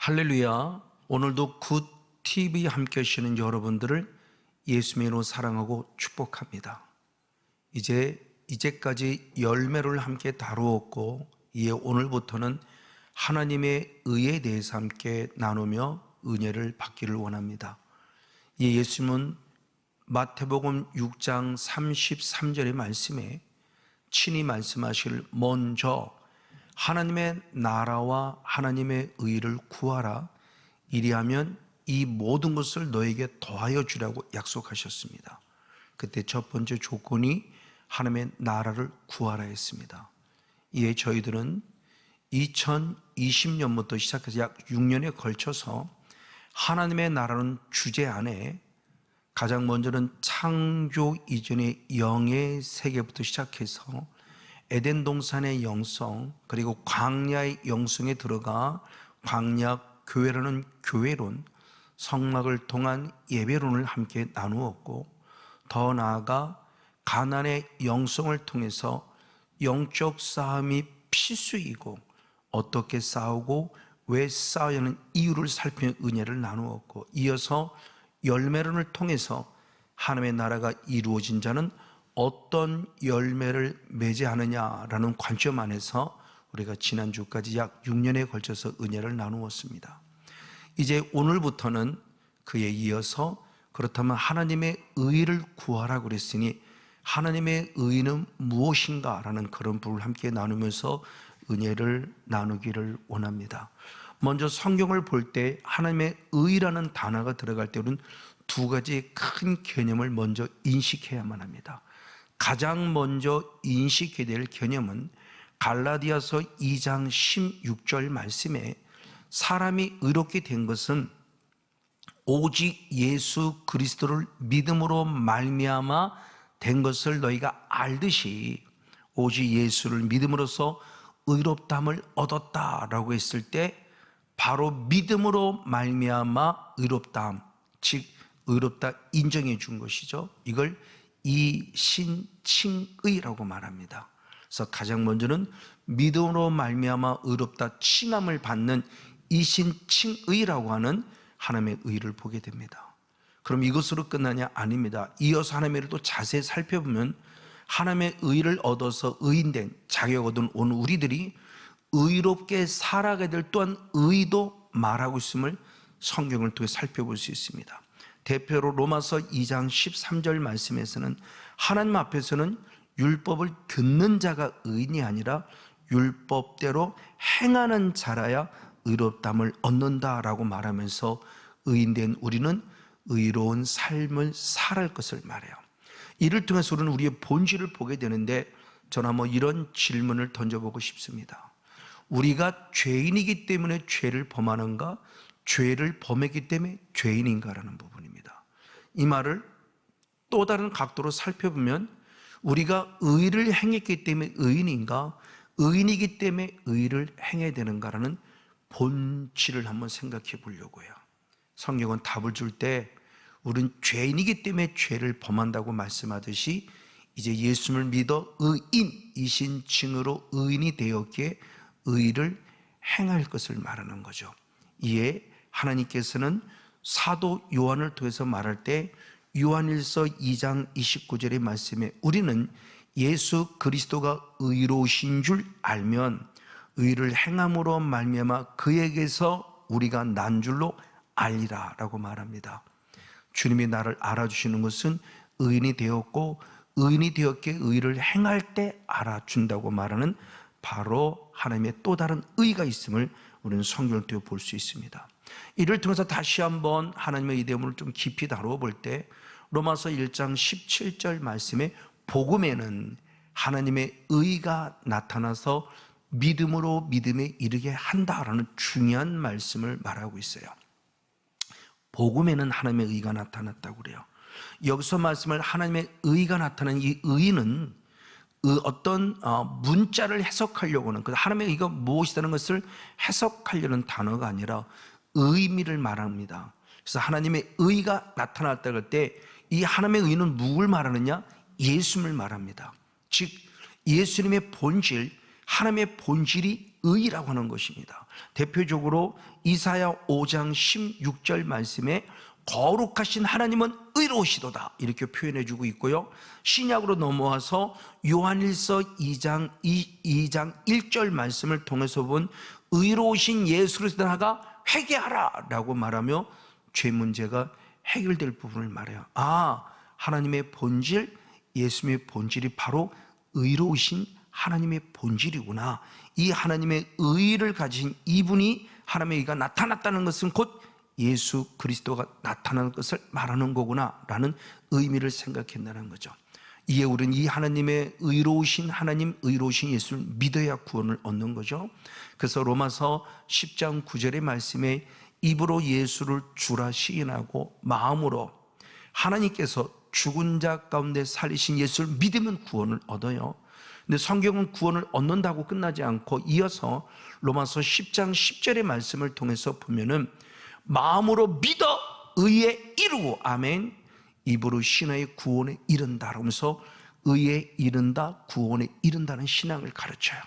할렐루야. 오늘도 굿 TV 함께 하시는 여러분들을 예수님으로 사랑하고 축복합니다. 이제까지 열매를 함께 다루었고, 이에 오늘부터는 하나님의 의에 대해서 함께 나누며 은혜를 받기를 원합니다. 예수님은 마태복음 6장 33절의 말씀에 친히 말씀하실 먼저 하나님의 나라와 하나님의 의를 구하라. 이리하면 이 모든 것을 너에게 더하여 주라고 약속하셨습니다. 그때 첫 번째 조건이 하나님의 나라를 구하라 했습니다. 이에 저희들은 2020년부터 시작해서 약 6년에 걸쳐서 하나님의 나라는 주제 안에 가장 먼저는 창조 이전의 영의 세계부터 시작해서 에덴 동산의 영성, 그리고 광야의 영성에 들어가 광야 교회라는 교회론, 성막을 통한 예배론을 함께 나누었고, 더 나아가 가나안의 영성을 통해서 영적 싸움이 필수이고 어떻게 싸우고 왜 싸워야 하는 이유를 살피는 은혜를 나누었고, 이어서 열매론을 통해서 하나님의 나라가 이루어진 자는 어떤 열매를 맺어하느냐라는 관점 안에서 우리가 지난주까지 약 6년에 걸쳐서 은혜를 나누었습니다. 이제 오늘부터는 그에 이어서 그렇다면 하나님의 의를 구하라고 그랬으니 하나님의 의는 무엇인가 라는 그런 부분을 함께 나누면서 은혜를 나누기를 원합니다. 먼저 성경을 볼 때 하나님의 의라는 단어가 들어갈 때 우리는 두 가지 큰 개념을 먼저 인식해야만 합니다. 가장 먼저 인식해야 될 개념은 갈라디아서 2장 16절 말씀에 사람이 의롭게 된 것은 오직 예수 그리스도를 믿음으로 말미암아 된 것을 너희가 알듯이 오직 예수를 믿음으로써 의롭다함을 얻었다라고 했을 때 바로 믿음으로 말미암아 의롭다함, 즉 의롭다 인정해 준 것이죠. 이걸 이신칭의라고 말합니다. 그래서 가장 먼저는 믿음으로 말미암아 의롭다 칭함을 받는 이신칭의라고 하는 하나님의 의를 보게 됩니다. 그럼 이것으로 끝나냐? 아닙니다. 이어서 하나님의 의를 또 자세히 살펴보면 하나님의 의를 얻어서 의인된 자격 얻은 오늘 우리들이 의롭게 살아가게 될 또한 의도 말하고 있음을 성경을 통해 살펴볼 수 있습니다. 대표로 로마서 2장 13절 말씀에서는 하나님 앞에서는 율법을 듣는 자가 의인이 아니라 율법대로 행하는 자라야 의롭다함을 얻는다라고 말하면서 의인된 우리는 의로운 삶을 살아갈 것을 말해요. 이를 통해서 우리는 우리의 본질을 보게 되는데, 저는 한번 이런 질문을 던져보고 싶습니다. 우리가 죄인이기 때문에 죄를 범하는가, 죄를 범했기 때문에 죄인인가라는 부분입니다. 이 말을 또 다른 각도로 살펴보면 우리가 의를 행했기 때문에 의인인가, 의인이기 때문에 의를 행해야 되는가라는 본질을 한번 생각해 보려고 해요. 성경은 답을 줄 때 우리는 죄인이기 때문에 죄를 범한다고 말씀하듯이 이제 예수를 믿어 의인이신 칭으로 의인이 되었기에 의를 행할 것을 말하는 거죠. 이에 하나님께서는 사도 요한을 통해서 말할 때 요한일서 2장 29절의 말씀에 우리는 예수 그리스도가 의로우신 줄 알면 의를 행함으로 말미암아 그에게서 우리가 난 줄로 알리라 라고 말합니다. 주님이 나를 알아주시는 것은 의인이 되었고 의인이 되었기에 의를 행할 때 알아준다고 말하는 바로 하나님의 또 다른 의가 있음을 우리는 성경을 통해 볼 수 있습니다. 이를 통해서 다시 한번 하나님의 이됨을 좀 깊이 다루어 볼 때 로마서 1장 17절 말씀에 복음에는 하나님의 의가 나타나서 믿음으로 믿음에 이르게 한다라는 중요한 말씀을 말하고 있어요. 복음에는 하나님의 의가 나타났다고 그래요. 여기서 말씀을 하나님의 의가 나타난 이 의는 어떤 문자를 해석하려고 하는, 하나님의 의가 무엇이라는 것을 해석하려는 단어가 아니라 의미를 말합니다. 그래서 하나님의 의가 나타났다고 할 때 이 하나님의 의는 누굴 말하느냐? 예수님을 말합니다. 즉 예수님의 본질, 하나님의 본질이 의라고 하는 것입니다. 대표적으로 이사야 5장 16절 말씀에 거룩하신 하나님은 의로우시도다 이렇게 표현해 주고 있고요. 신약으로 넘어와서 요한일서 2장 1절 말씀을 통해서 본 의로우신 예수 그리스도가 회개하라 라고 말하며 죄 문제가 해결될 부분을 말해요. 하나님의 본질, 예수님의 본질이 바로 의로우신 하나님의 본질이구나. 이 하나님의 의를 가진 이분이 하나님의 의가 나타났다는 것은 곧 예수 그리스도가 나타나는 것을 말하는 거구나 라는 의미를 생각한다는 거죠. 이에 우리는 이 하나님의 의로우신 하나님, 의로우신 예수를 믿어야 구원을 얻는 거죠. 그래서 로마서 10장 9절의 말씀에 입으로 예수를 주라 시인하고 마음으로 하나님께서 죽은 자 가운데 살리신 예수를 믿으면 구원을 얻어요. 근데 성경은 구원을 얻는다고 끝나지 않고 이어서 로마서 10장 10절의 말씀을 통해서 보면은 마음으로 믿어 의에 이루고 아멘 입으로 신앙의 구원에 이른다 라면서 의에 이른다 구원에 이른다는 신앙을 가르쳐요.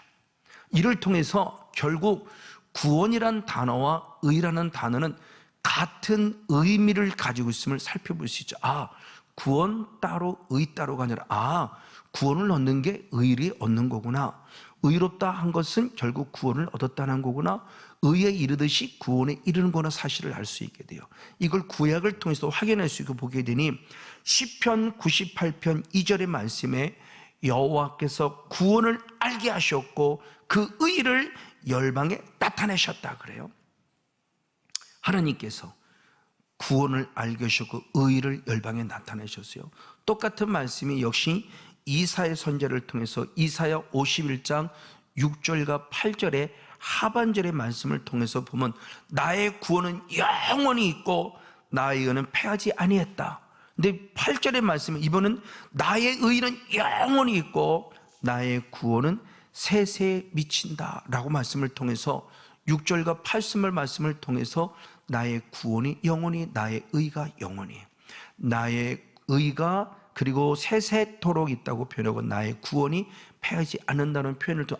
이를 통해서 결국 구원이란 단어와 의라는 단어는 같은 의미를 가지고 있음을 살펴볼 수 있죠. 구원 따로 의 따로가 아니라 구원을 얻는 게 의를 얻는 거구나. 의롭다 한 것은 결국 구원을 얻었다는 거구나. 의에 이르듯이 구원에 이르는 거나 사실을 알 수 있게 돼요. 이걸 구약을 통해서 확인할 수 있고 보게 되니 시편 98편 2절의 말씀에 여호와께서 구원을 알게 하셨고 그 의를 열방에 나타내셨다 그래요. 하나님께서 구원을 알게 하셨고 의를 열방에 나타내셨어요. 똑같은 말씀이 역시 이사야 선지자를 통해서 이사야 51장 6절과 8절의 하반절의 말씀을 통해서 보면 나의 구원은 영원히 있고 나의 의는 패하지 아니했다. 근데 8절의 말씀은 이번은 나의 의는 영원히 있고 나의 구원은 세세에 미친다 라고 말씀을 통해서 6절과 8절 말씀을 통해서 나의 구원이 영원히 나의 의가 영원히 나의 의가 그리고 세세토록 있다고 표현하고 나의 구원이 패하지 않는다는 표현을 또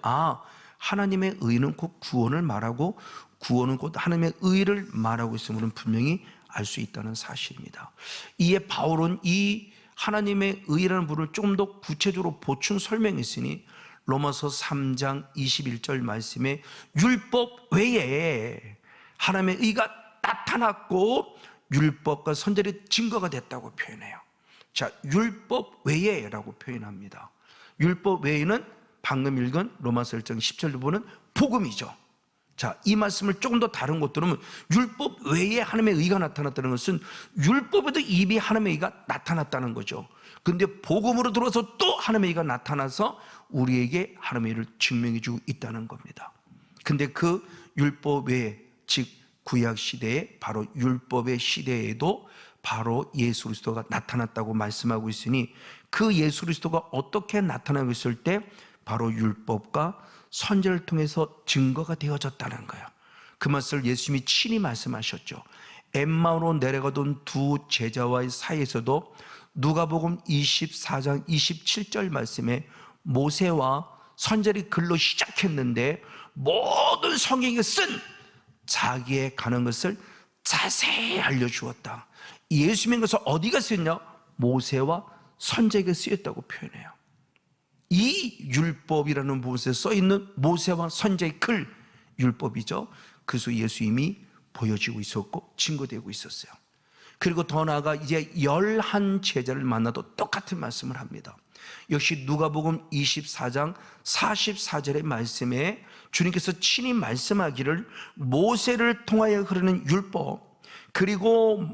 하나님의 의는 곧 구원을 말하고 구원은 곧 하나님의 의를 말하고 있음을 분명히 알 수 있다는 사실입니다. 이에 바울은 이 하나님의 의라는 부분을 조금 더 구체적으로 보충 설명했으니 로마서 3장 21절 말씀에 율법 외에 하나님의 의가 나타났고 율법과 선지자의 증거가 됐다고 표현해요. 자, 율법 외에 라고 표현합니다. 율법 외에는 방금 읽은 로마서 1장 10절 부분은 복음이죠. 자, 이 말씀을 조금 더 다른 곳 들으면 율법 외에 하나님의 의가 나타났다는 것은 율법에도 이미 하나님의 의가 나타났다는 거죠. 근데 복음으로 들어서 또 하나님의 의가 나타나서 우리에게 하나님의 의를 증명해 주고 있다는 겁니다. 근데 그 율법 외에 즉 구약 시대에 바로 율법의 시대에도 바로 예수 그리스도가 나타났다고 말씀하고 있으니 그 예수 그리스도가 어떻게 나타나고 있을 때 바로 율법과 선지자를 통해서 증거가 되어졌다는 거예요. 그 말씀을 예수님이 친히 말씀하셨죠. 엠마오로 내려가던 두 제자와의 사이에서도 누가복음 24장 27절 말씀에 모세와 선지자의 글로 시작했는데 모든 성경에 쓴 자기의 가는 것을 자세히 알려주었다. 예수님의 것을 어디가 쓰였냐? 모세와 선지자에게 쓰였다고 표현해요. 이 율법이라는 부분에 써있는 모세와 선지자의 글, 율법이죠. 그래서 예수님이 보여지고 있었고 증거되고 있었어요. 그리고 더 나아가 이제 11 제자를 만나도 똑같은 말씀을 합니다. 역시 누가복음 24장 44절의 말씀에 주님께서 친히 말씀하기를 모세를 통하여 흐르는 율법 그리고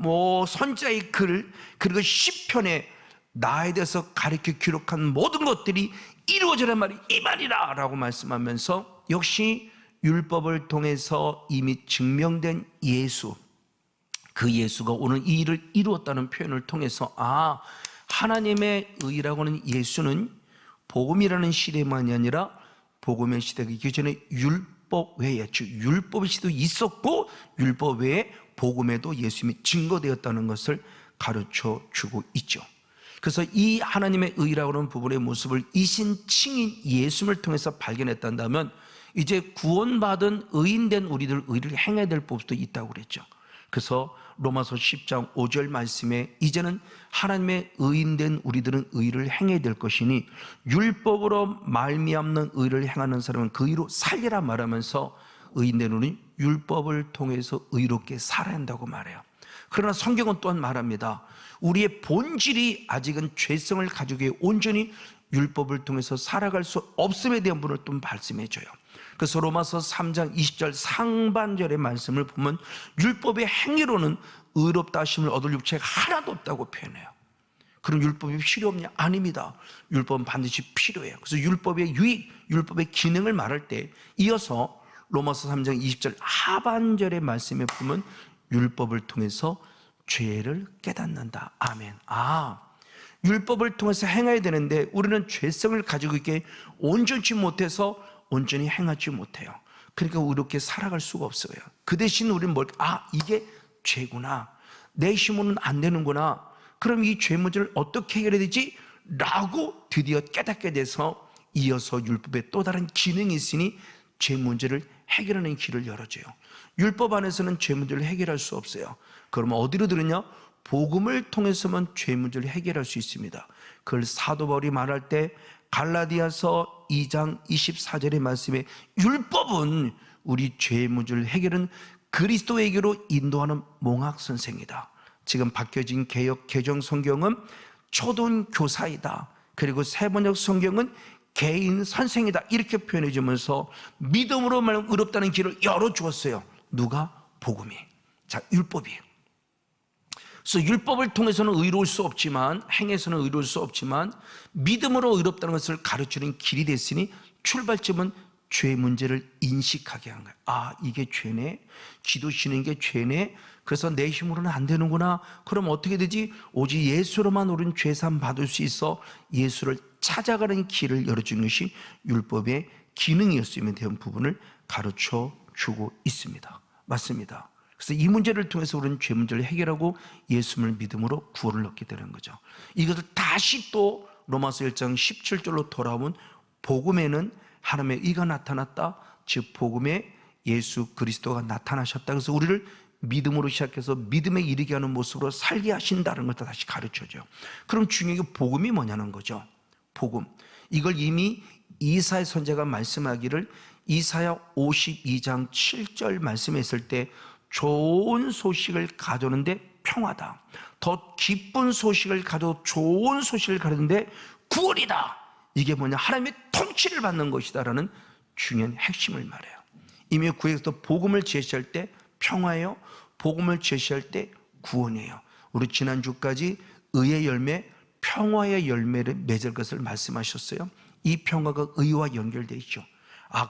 선지자의 글 그리고 시편에 나에 대해서 가르쳐 기록한 모든 것들이 이루어지란 말이 이 말이라 라고 말씀하면서 역시 율법을 통해서 이미 증명된 예수 그 예수가 오늘 이 일을 이루었다는 표현을 통해서 하나님의 의라고 하는 예수는 복음이라는 시대만이 아니라 복음의 시대가 있기 전에 율법 외에 즉 율법의 시대도 있었고 율법 외에 복음에도 예수님이 증거되었다는 것을 가르쳐 주고 있죠. 그래서 이 하나님의 의라고 하는 부분의 모습을 이신 칭인 예수님을 통해서 발견했다면 이제 구원받은 의인된 우리들 의를 행해야 될 법도 있다고 그랬죠. 그래서 로마서 10장 5절 말씀에 이제는 하나님의 의인된 우리들은 의를 행해야 될 것이니 율법으로 말미암는 의를 행하는 사람은 그 의로 살리라 말하면서 의인된 우리는 율법을 통해서 의롭게 살아야 한다고 말해요. 그러나 성경은 또한 말합니다. 우리의 본질이 아직은 죄성을 가지고 온전히 율법을 통해서 살아갈 수 없음에 대한 부분을 또 말씀해 줘요. 그래서 로마서 3장 20절 상반절의 말씀을 보면 율법의 행위로는 의롭다 하심을 얻을 육체가 하나도 없다고 표현해요. 그럼 율법이 필요 없냐? 아닙니다. 율법은 반드시 필요해요. 그래서 율법의 유익, 율법의 기능을 말할 때 이어서 로마서 3장 20절 하반절의 말씀에 보면 율법을 통해서 죄를 깨닫는다. 아멘. 율법을 통해서 행해야 되는데 우리는 죄성을 가지고 있게 온전치 못해서 온전히 행하지 못해요. 그러니까 의롭게 살아갈 수가 없어요. 그 대신 우리는 이게 죄구나, 내 힘으로는 안 되는구나, 그럼 이 죄 문제를 어떻게 해결해야 되지? 라고 드디어 깨닫게 돼서 이어서 율법에 또 다른 기능이 있으니 죄 문제를 해결하는 길을 열어줘요. 율법 안에서는 죄 문제를 해결할 수 없어요. 그러면 어디로 들으냐? 복음을 통해서만 죄 문제를 해결할 수 있습니다. 그걸 사도 바울이 말할 때 갈라디아서 2장 24절의 말씀에 율법은 우리 죄 문제를 해결은 그리스도에게로 인도하는 몽학 선생이다. 지금 바뀌어진 개역 개정 성경은 초등 교사이다. 그리고 세번역 성경은 개인 선생이다. 이렇게 표현해 주면서 믿음으로 말하면 의롭다는 길을 열어주었어요. 누가? 복음이. 자, 율법이에요. 그래서 율법을 통해서는 의로울 수 없지만, 행해서는 의로울 수 없지만 믿음으로 의롭다는 것을 가르치는 길이 됐으니 출발점은 죄 문제를 인식하게 한 거예요. 이게 죄네, 기도 쉬는 게 죄네, 그래서 내 힘으로는 안 되는구나. 그럼 어떻게 되지? 오직 예수로만 우리는 죄사함 받을 수 있어 예수를 찾아가는 길을 열어준 것이 율법의 기능이었으면 되는 부분을 가르쳐 주고 있습니다. 맞습니다. 그래서 이 문제를 통해서 우리는 죄 문제를 해결하고 예수를 믿음으로 구원을 얻게 되는 거죠. 이것을 다시 또 로마서 1장 17절로 돌아오면 복음에는 하나님의 의가 나타났다. 즉 복음에 예수 그리스도가 나타나셨다. 그래서 우리를 믿음으로 시작해서 믿음에 이르게 하는 모습으로 살게 하신다는 것도 다시 가르쳐줘요. 그럼 중요한 게 복음이 뭐냐는 거죠. 복음. 이걸 이미 이사야 선지자가 말씀하기를 이사야 52장 7절 말씀했을 때 좋은 소식을 가져오는데 평화다. 더 기쁜 소식을 가져오 좋은 소식을 가져오는데 구원이다. 이게 뭐냐? 하나님의 통치를 받는 것이다라는 중요한 핵심을 말해요. 이미 구약에서 복음을 제시할 때 평화예요. 복음을 제시할 때 구원이에요. 우리 지난주까지 의의 열매, 평화의 열매를 맺을 것을 말씀하셨어요. 이 평화가 의와 연결되어 있죠.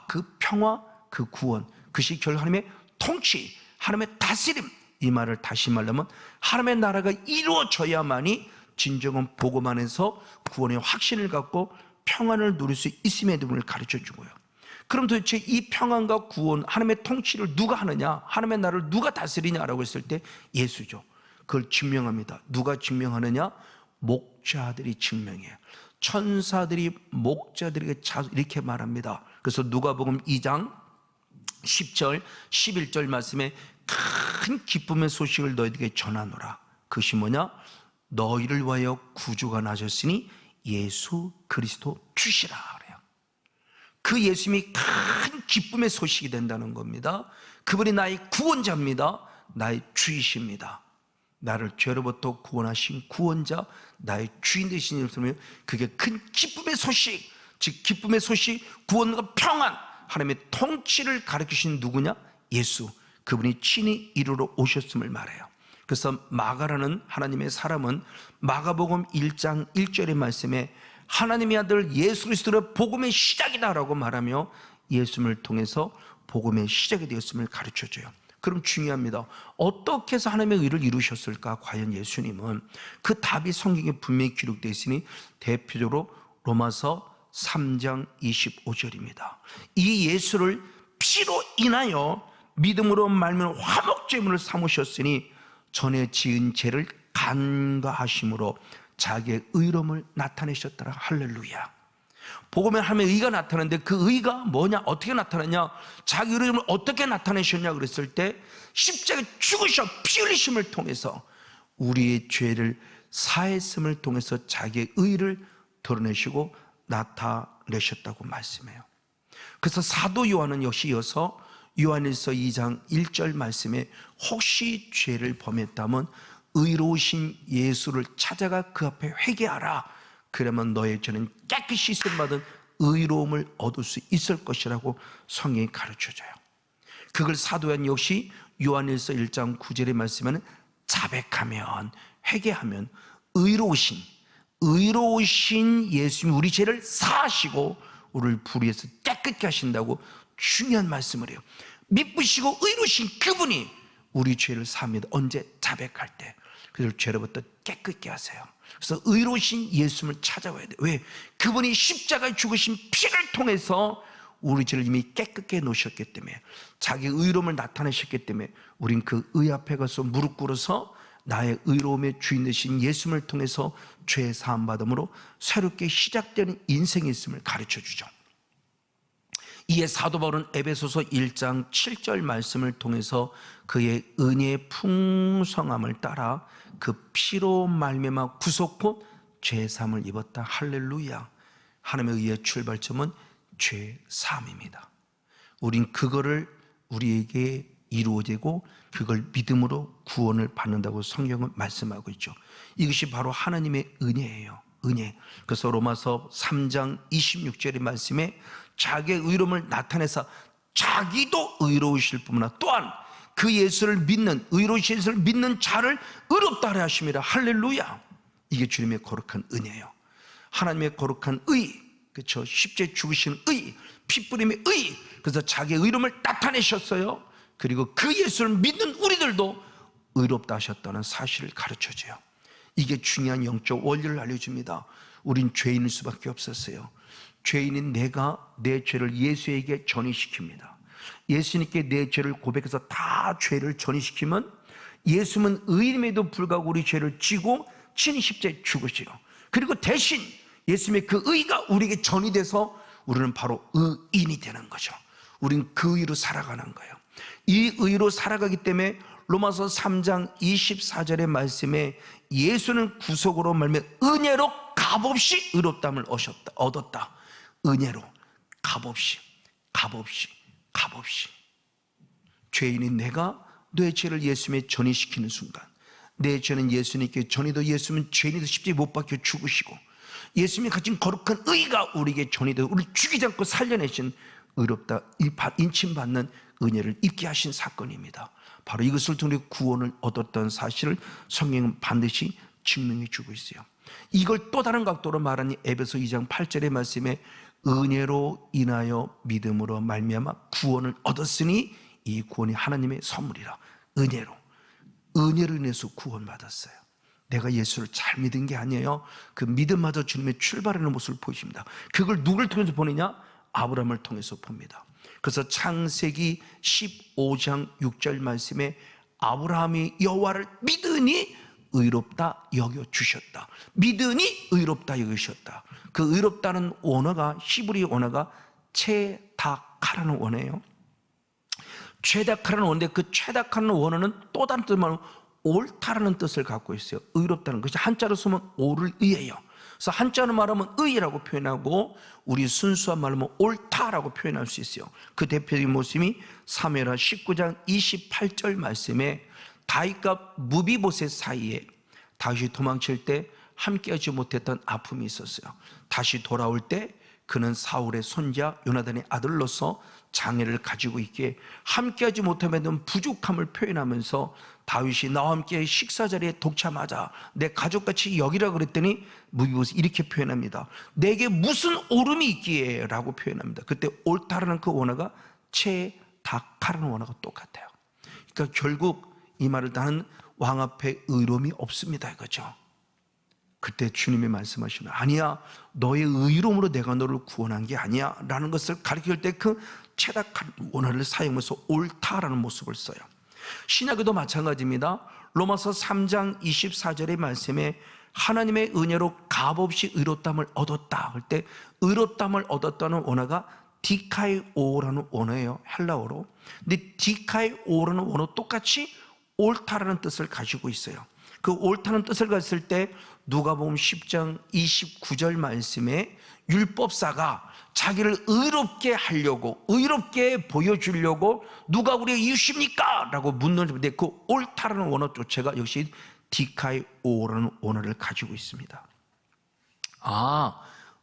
그 평화, 그 구원, 그것이 결국 하나님의 통치, 하나님의 다스림. 이 말을 다시 말하면 하나님의 나라가 이루어져야만이 진정한 복음 안에서 구원의 확신을 갖고 평안을 누릴 수 있음의 부분을 가르쳐 주고요. 그럼 도대체 이 평안과 구원, 하나님의 통치를 누가 하느냐, 하나님의 나라를 누가 다스리냐라고 했을 때 예수죠. 그걸 증명합니다. 누가 증명하느냐? 목자들이 증명해요. 천사들이 목자들에게 이렇게 말합니다. 그래서 누가복음 2장 10절 11절 말씀에 큰 기쁨의 소식을 너희에게 전하노라. 그것이 뭐냐? 너희를 위하여 구주가 나셨으니 예수 그리스도 주시라 그래요. 그 예수님이 큰 기쁨의 소식이 된다는 겁니다. 그분이 나의 구원자입니다. 나의 주이십니다. 나를 죄로부터 구원하신 구원자, 나의 주인 되신 예수님이 그게 큰 기쁨의 소식, 즉 기쁨의 소식, 구원과 평안, 하나님의 통치를 가르치신 누구냐? 예수. 그분이 친히 이루러 오셨음을 말해요. 그래서 마가라는 하나님의 사람은 마가복음 1장 1절의 말씀에 하나님의 아들 예수 그리스도의 복음의 시작이다라고 말하며 예수님을 통해서 복음의 시작이 되었음을 가르쳐줘요. 그럼 중요합니다. 어떻게 해서 하나님의 의를 이루셨을까? 과연 예수님은 그 답이 성경에 분명히 기록되어 있으니 대표적으로 로마서 3장 25절입니다. 이 예수를 피로 인하여 믿음으로 말미암아 화목제물을 삼으셨으니 전에 지은 죄를 간과하심으로 자기의 의로움을 나타내셨더라. 할렐루야. 복음에 하나님의 의가 나타나는데 그 의가 뭐냐? 어떻게 나타나냐? 자기 이름을 어떻게 나타내셨냐 그랬을 때 십자가에 죽으셔 피 흘리심을 통해서 우리의 죄를 사했음을 통해서 자기의 의를 드러내시고 나타내셨다고 말씀해요. 그래서 사도 요한은 역시 이어서 요한일서 2장 1절 말씀에 혹시 죄를 범했다면 의로우신 예수를 찾아가 그 앞에 회개하라. 그러면 너의 죄는 깨끗이 씻음받은 의로움을 얻을 수 있을 것이라고 성경이 가르쳐줘요. 그걸 사도 요한 역시 요한일서 1장 9절의 말씀에는 자백하면 회개하면 의로우신 예수님이 우리 죄를 사하시고 우리를 불의해서 깨끗게 하신다고 중요한 말씀을 해요. 미쁘시고 의로우신 그분이 우리 죄를 사합니다. 언제? 자백할 때. 그래서 죄로부터 깨끗게 하세요. 그래서 의로우신 예수님을 찾아와야 돼요. 왜? 그분이 십자가에 죽으신 피를 통해서 우리 죄를 이미 깨끗게 놓으셨기 때문에, 자기 의로움을 나타내셨기 때문에 우린 그 의 앞에 가서 무릎 꿇어서 나의 의로움의 주인 되신 예수님을 통해서 죄 사함 받음으로 새롭게 시작되는 인생이 있음을 가르쳐 주죠. 이에 사도 바울은 에베소서 1장 7절 말씀을 통해서 그의 은혜의 풍성함을 따라 그 피로 말미암아 구속 곧 죄 사함을 입었다. 할렐루야. 하나님의 의의 출발점은 죄 사함입니다. 우린 그거를 우리에게 이루어지고 그걸 믿음으로 구원을 받는다고 성경은 말씀하고 있죠. 이것이 바로 하나님의 은혜예요. 은혜. 그래서 로마서 3장 26절의 말씀에 자기의 의로움을 나타내서 자기도 의로우실 뿐만 아니라 또한 그 예수를 믿는, 의로우신 예수를 믿는 자를 의롭다 하려 하심이라. 할렐루야. 이게 주님의 거룩한 은혜예요. 하나님의 거룩한 의, 그렇죠? 십자가에 죽으신 의, 피뿌림의 의. 그래서 자기의 의로움을 나타내셨어요. 그리고 그 예수를 믿는 우리들도 의롭다 하셨다는 사실을 가르쳐줘요. 이게 중요한 영적 원리를 알려줍니다. 우린 죄인일 수밖에 없었어요. 죄인인 내가 내 죄를 예수에게 전이시킵니다. 예수님께 내 죄를 고백해서 다 죄를 전이시키면 예수는 의인임에도 불구하고 우리 죄를 지고 친히 십자가에 죽으시고, 그리고 대신 예수님의 그 의가 우리에게 전이 돼서 우리는 바로 의인이 되는 거죠. 우린 그 의로 살아가는 거예요. 이 의로 살아가기 때문에 로마서 3장 24절의 말씀에 예수는 구속으로 말미암아 은혜로 값없이 의롭다함을 얻었다. 은혜로 값없이. 죄인인 내가 내 죄를 예수님에 전이시키는 순간, 내 죄는 예수님께 전이도 예수님은 죄인이 십자가에 못 박혀 죽으시고 예수님이 가진 거룩한 의가 우리에게 전이되어 우리를 죽이지 않고 살려내신 의롭다 인침받는 은혜를 입게 하신 사건입니다. 바로 이것을 통해 구원을 얻었던 사실을 성경은 반드시 증명해 주고 있어요. 이걸 또 다른 각도로 말하니 에베소 2장 8절의 말씀에 은혜로 인하여 믿음으로 말미암아 구원을 얻었으니 이 구원이 하나님의 선물이라. 은혜로 인해서 구원받았어요. 내가 예수를 잘 믿은 게 아니에요. 그 믿음마저 주님의 출발하는 모습을 보십니다. 그걸 누굴 통해서 보느냐? 아브라함을 통해서 봅니다. 그래서 창세기 15장 6절 말씀에 아브라함이 여호와를 믿으니 의롭다 여겨주셨다. 믿으니 의롭다 여기셨다. 그 의롭다는 원어가 히브리 원어가 체다카라는 원어예요. 체다카라는 원어인데 그 체다카라는 원어는 또 다른 뜻으로 옳다라는 뜻을 갖고 있어요. 의롭다는 것이 한자로 쓰면 옳을 의예요. 그래서 한자로 말하면 의라고 표현하고 우리 순수한 말로 하면 옳다라고 표현할 수 있어요. 그 대표적인 모습이 사무엘하 19장 28절 말씀에 다윗과 무비보셋 사이에 다윗이 도망칠 때 함께하지 못했던 아픔이 있었어요. 다시 돌아올 때 그는 사울의 손자 요나단의 아들로서 장애를 가지고 있기에 함께하지 못하면 부족함을 표현하면서 다윗이 나와 함께 식사 자리에 동참하자, 내 가족같이 여기라 그랬더니 무비보셋이 이렇게 표현합니다. 내게 무슨 오름이 있기에 라고 표현합니다. 그때 옳다라는 그 원어가 체다카라는 원어가 똑같아요. 그러니까 결국 이 말을 나는 왕 앞에 의로움이 없습니다 이거죠. 그때 주님이 말씀하시면 아니야, 너의 의로움으로 내가 너를 구원한 게 아니야 라는 것을 가르칠 때 그 체닥한 원어를 사용해서 옳다라는 모습을 써요. 신약에도 마찬가지입니다. 로마서 3장 24절의 말씀에 하나님의 은혜로 값없이 의롭다함을 얻었다 할 때 의롭다함을 얻었다는 원어가 디카이오라는 원어예요, 헬라어로. 근데 디카이오라는 원어 똑같이 옳다라는 뜻을 가지고 있어요. 그 옳다는 뜻을 가졌을 때 누가복음 10장 29절 말씀에 율법사가 자기를 의롭게 하려고, 의롭게 보여주려고 누가 우리의 이웃입니까? 라고 묻는데 그 옳다라는 원어 자체가 역시 디카이오라는 원어를 가지고 있습니다.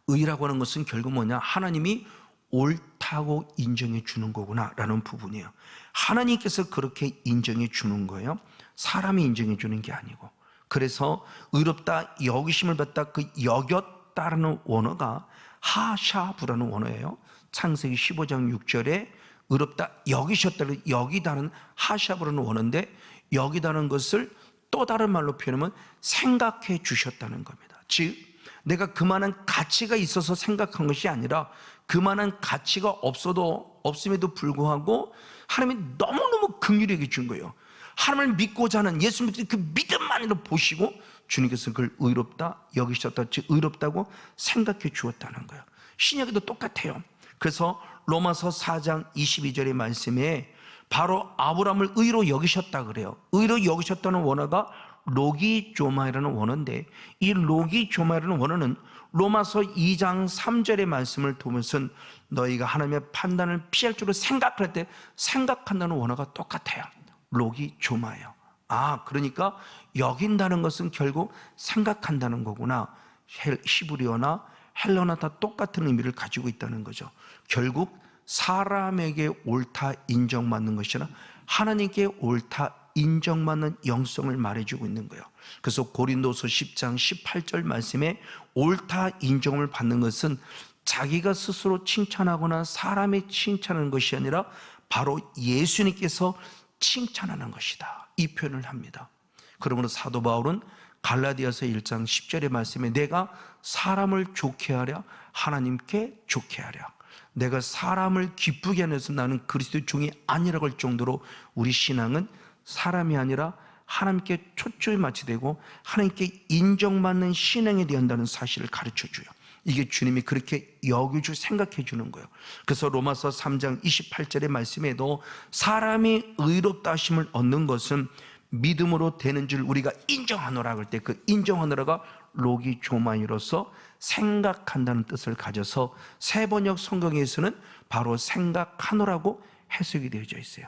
의라고 하는 것은 결국 뭐냐? 하나님이 옳다고 인정해 주는 거구나 라는 부분이에요. 하나님께서 그렇게 인정해 주는 거예요. 사람이 인정해 주는 게 아니고. 그래서 의롭다 여기심을 받다, 그 여겼다라는 원어가 하샤브라는 원어예요. 창세기 15장 6절에 의롭다 여기셨다를 여기다는 하샤브라는 원어인데, 여기다는 것을 또 다른 말로 표현하면 생각해 주셨다는 겁니다. 즉 내가 그만한 가치가 있어서 생각한 것이 아니라 그만한 가치가 없음에도 불구하고 하나님이 너무너무 긍휼히 여겨 준 거예요. 하나님을 믿고자 하는 예수 믿는 그 믿음만으로 보시고 주님께서 그걸 의롭다 여기셨다, 즉 의롭다고 생각해 주었다는 거예요. 신약에도 똑같아요. 그래서 로마서 4장 22절의 말씀에 바로 아브라함을 의로 여기셨다 그래요. 의로 여기셨다는 원어가 로기조마이라는 원어인데, 이 로기조마이라는 원어는 로마서 2장 3절의 말씀을 보면서 너희가 하나님의 판단을 피할 줄로 생각할 때 생각한다는 원어가 똑같아요. 로기조마예요. 그러니까 여긴다는 것은 결국 생각한다는 거구나. 히브리어나 헬라어나 다 똑같은 의미를 가지고 있다는 거죠. 결국 사람에게 옳다 인정받는 것이 아니라 하나님께 옳다 인정받는 영성을 말해주고 있는 거예요. 그래서 고린도서 10장 18절 말씀에 옳다 인정을 받는 것은 자기가 스스로 칭찬하거나 사람이 칭찬하는 것이 아니라 바로 예수님께서 칭찬하는 것이다, 이 표현을 합니다. 그러므로 사도 바울은 갈라디아서 1장 10절의 말씀에 내가 사람을 좋게 하랴 하나님께 좋게 하랴, 내가 사람을 기쁘게 하는 것은 나는 그리스도의 종이 아니라고 할 정도로 우리 신앙은 사람이 아니라 하나님께 초점이 맞춰되고 하나님께 인정받는 신앙에 대한다는 사실을 가르쳐줘요. 이게 주님이 그렇게 여겨주 생각해 주는 거예요. 그래서 로마서 3장 28절의 말씀에도 사람이 의롭다 하심을 얻는 것은 믿음으로 되는 줄 우리가 인정하노라 할 때 그 인정하노라가 로기조마이로서 생각한다는 뜻을 가져서 세번역 성경에서는 바로 생각하노라고 해석이 되어져 있어요.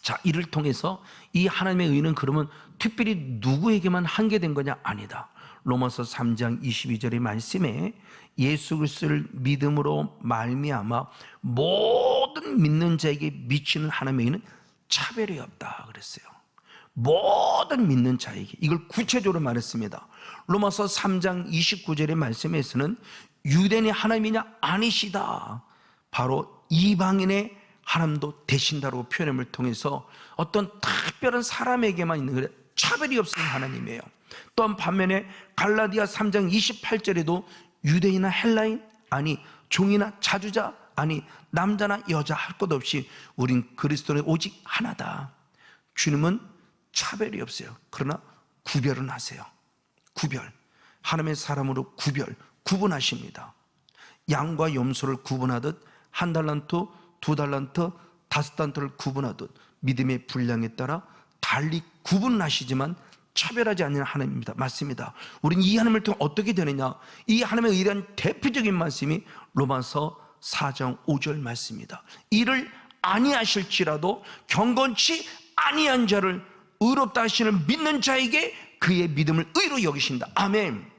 자, 이를 통해서 이 하나님의 의는 그러면 특별히 누구에게만 한계된 거냐? 아니다. 로마서 3장 22절의 말씀에 예수 그리스도를 믿음으로 말미암아 모든 믿는 자에게 미치는 하나님의 의는 차별이 없다 그랬어요. 모든 믿는 자에게, 이걸 구체적으로 말했습니다. 로마서 3장 29절의 말씀에서는 유대인이 하나님이냐? 아니시다. 바로 이방인의 하나님도 되신다고 표현함을 통해서 어떤 특별한 사람에게만 있는 거예요. 차별이 없는 하나님이에요. 또한 반면에 갈라디아 3장 28절에도 유대인이나 헬라인, 아니 종이나 자주자, 아니 남자나 여자 할 것 없이 우린 그리스도는 오직 하나다. 주님은 차별이 없어요. 그러나 구별은 하세요. 구별, 하나님의 사람으로 구분하십니다. 양과 염소를 구분하듯 한 달란트, 두 달란트, 5달란트를 구분하듯 믿음의 분량에 따라 달리 구분하시지만 차별하지 않는 하나님입니다. 맞습니다. 우리는 이 하나님을 통해 어떻게 되느냐? 이 하나님의 의한 대표적인 말씀이 로마서 4장 5절 말씀입니다. 이를 아니하실지라도 경건치 아니한 자를 의롭다 하시는 믿는 자에게 그의 믿음을 의로 여기신다. 아멘.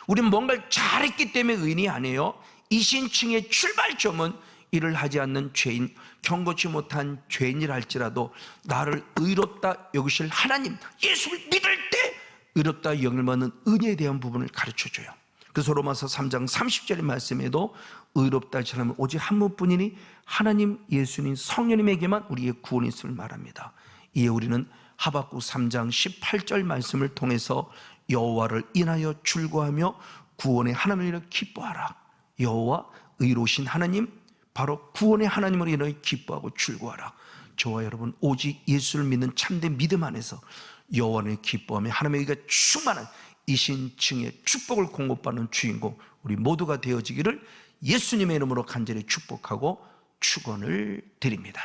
우리는 뭔가를 잘했기 때문에 의인이 아니에요. 이신층의 출발점은 일을 하지 않는 죄인, 경고치 못한 죄인이라 할지라도 나를 의롭다 여기실 하나님, 예수를 믿을 때 의롭다 여김받는 은혜에 대한 부분을 가르쳐줘요. 그래서 로마서 3장 30절의 말씀에도 의롭다 하시는 오직 한 분뿐이니 하나님 예수님 성령님에게만 우리의 구원이 있음을 말합니다. 이에 우리는 하박국 3장 18절 말씀을 통해서 여호와를 인하여 즐거워하며 구원의 하나님을 기뻐하라. 여호와 의로우신 하나님, 바로 구원의 하나님으로 인하여 기뻐하고 즐거워하라. 저와 여러분 오직 예수를 믿는 참된 믿음 안에서 여호와를 기뻐하며 하나님의 의가 충만한 이신층의 축복을 공급받는 주인공 우리 모두가 되어지기를 예수님의 이름으로 간절히 축복하고 축원을 드립니다.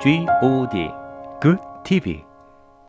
GOD Good TV